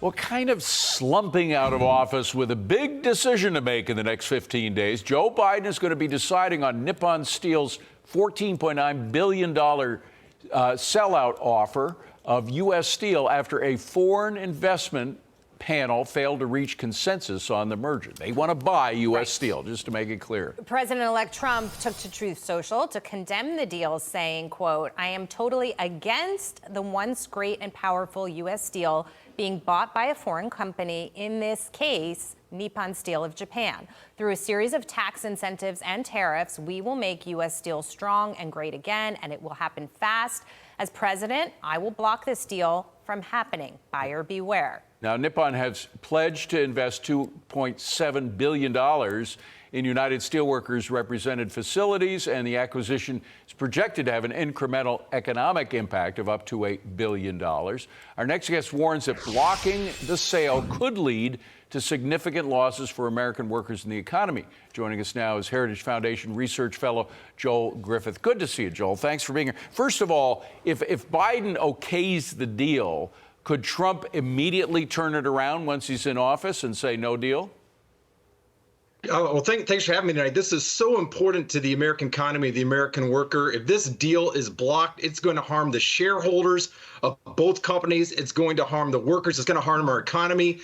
Well, kind of slumping out of office with a big decision to make in the next 15 days. Joe Biden is going to be deciding on Nippon Steel's $14.9 billion sellout offer of U.S. Steel after a foreign investment panel failed to reach consensus on the merger. They want to buy U.S. Steel, just to make it clear. President-elect Trump took to Truth Social to condemn the deal, saying, quote, "I am totally against the once great and powerful U.S. Steel being bought by a foreign company, in this case, Nippon Steel of Japan. Through a series of tax incentives and tariffs, we will make U.S. Steel strong and great again, and it will happen fast. As president, I will block this deal from happening. Buyer beware." Now, Nippon has pledged to invest $2.7 billion in United Steelworkers represented facilities, and the acquisition is projected to have an incremental economic impact of up to $8 billion. Our next guest warns that blocking the sale could lead to significant losses for American workers in the economy. Joining us now is Heritage Foundation Research Fellow Joel Griffith. Good to see you, Joel. Thanks for being here. First of all, if Biden okays the deal, could Trump immediately turn it around once he's in office and say no deal? Oh, well, thanks for having me tonight. This is so important to the American economy, the American worker. If this deal is blocked, it's going to harm the shareholders of both companies. It's going to harm the workers. It's going to harm our economy.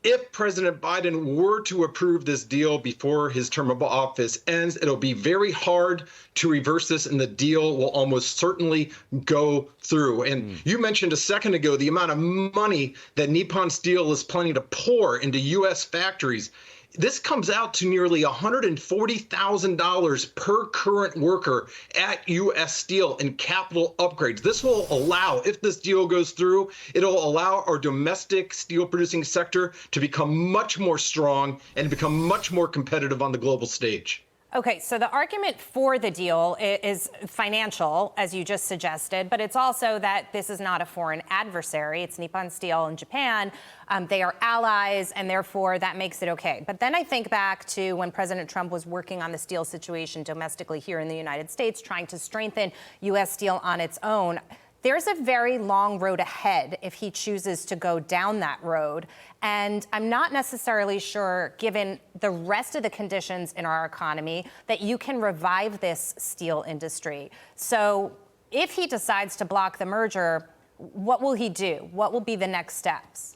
If President Biden were to approve this deal before his term of office ends, it'll be very hard to reverse this, and the deal will almost certainly go through. And you mentioned a second ago the amount of money that Nippon Steel is planning to pour into U.S. factories. This comes out to nearly $140,000 per current worker at U.S. Steel in capital upgrades. This will allow, if this deal goes through, it'll allow our domestic steel producing sector to become much more strong and become much more competitive on the global stage. Okay, so the argument for the deal is financial, as you just suggested, but it's also that this is not a foreign adversary. It's Nippon Steel and Japan. They are allies, and therefore that makes it okay. But then I think back to when President Trump was working on the steel situation domestically here in the United States, trying to strengthen U.S. Steel on its own. There's a very long road ahead if he chooses to go down that road. And I'm not necessarily sure, given the rest of the conditions in our economy, that you can revive this steel industry. So if he decides to block the merger, what will he do? What will be the next steps?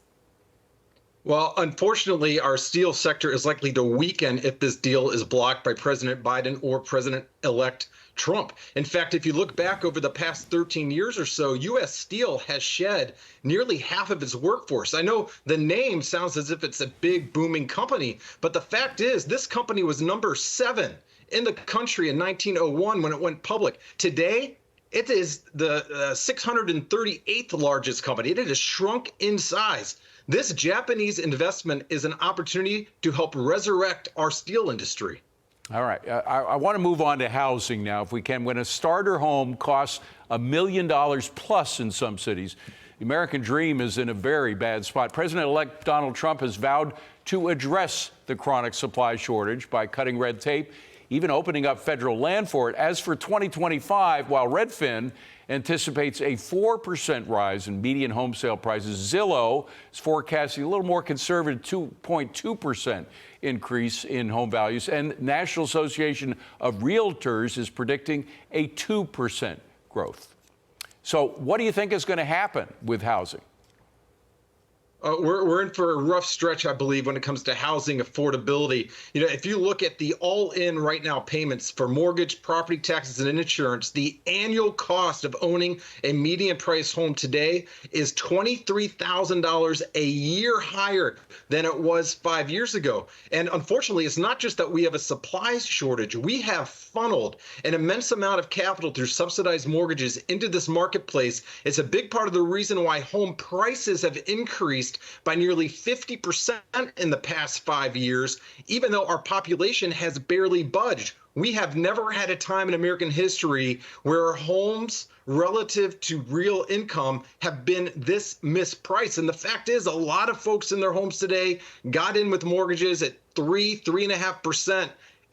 Well, unfortunately, our steel sector is likely to weaken if this deal is blocked by President Biden or President-elect Trump. In fact, if you look back over the past 13 years or so, U.S. Steel has shed nearly half of its workforce. I know the name sounds as if it's a big, booming company, but the fact is this company was number 7 in the country in 1901 when it went public. Today, it is the 638th largest company. It has shrunk in size. This Japanese investment is an opportunity to help resurrect our steel industry. All right. I want to move on to housing now, if we can. When a starter home costs $1 million plus in some cities, the American dream is in a very bad spot. President-elect Donald Trump has vowed to address the chronic supply shortage by cutting red tape, even opening up federal land for it. As for 2025, while Redfin anticipates a 4% rise in median home sale prices, Zillow is forecasting a little more conservative 2.2% increase in home values, and National Association of Realtors is predicting a 2% growth. So what do you think is going to happen with housing? We're in for a rough stretch, I believe, when it comes to housing affordability. You know, if you look at the all-in right now payments for mortgage, property taxes, and insurance, the annual cost of owning a median price home today is $23,000 a year higher than it was 5 years ago. And unfortunately, it's not just that we have a supply shortage. We have funneled an immense amount of capital through subsidized mortgages into this marketplace. It's a big part of the reason why home prices have increased by nearly 50% in the past 5 years, even though our population has barely budged. We have never had a time in American history where homes relative to real income have been this mispriced. And the fact is, a lot of folks in their homes today got in with mortgages at 3.5%.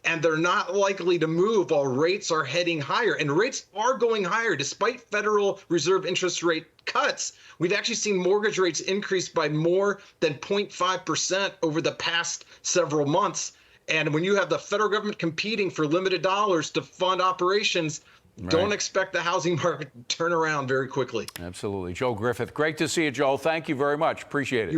and they're not likely to move while rates are heading higher. And rates are going higher despite Federal Reserve interest rate cuts. We've actually seen mortgage rates increase by more than 0.5% over the past several months. And when you have the federal government competing for limited dollars to fund operations, don't expect the housing market to turn around very quickly. Absolutely. Joel Griffith, great to see you, Joel. Thank you very much. Appreciate it.